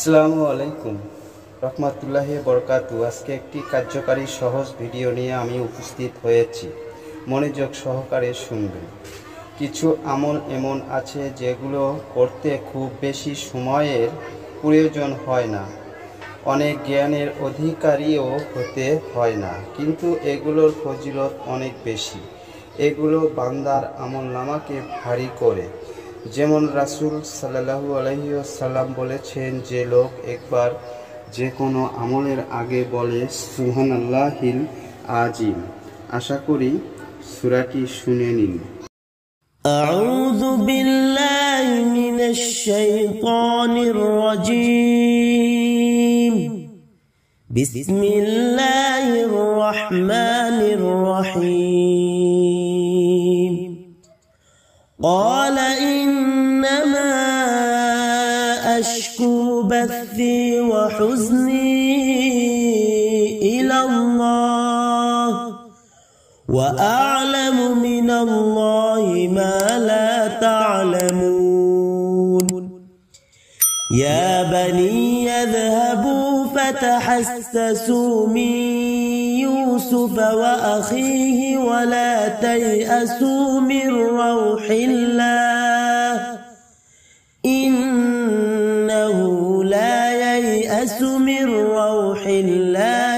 আসসালামু আলাইকুম রহমতুল্লাহি বরকাতু। আজকে একটি কার্যকারী সহজ ভিডিও নিয়ে আমি উপস্থিত হয়েছি। মনোযোগ সহকারে শুনবেন। কিছু আমল এমন আছে যেগুলো করতে খুব বেশি সময়ের প্রয়োজন হয় না, অনেক জ্ঞানের অধিকারীও হতে হয় না, কিন্তু এগুলোর ফজিলত অনেক বেশি। এগুলো বান্দার আমলনামাকে ভারী করে। যেমন রাসূল সাল্লাল্লাহু আলাইহি ওয়াসাল্লাম বলেছেন, যে লোক একবার যে কোনো আমলের আগে বলে সুবহানাল্লাহিল আজিম। আশা করি সূরাটি শুনে নিন। আউযু বিল্লাহি মিনাশ শাইতানির রাজীম। বিসমিল্লাহির রহমানির রহিম। قال إنما أشكو بثي وحزني إلى الله وأعلم من الله ما لا تعلمون. يا بني اذهبوا فتحسسوا من يوسف وأخيه ولا تيأسوا من روح الله إنه لا ييأس من روح الله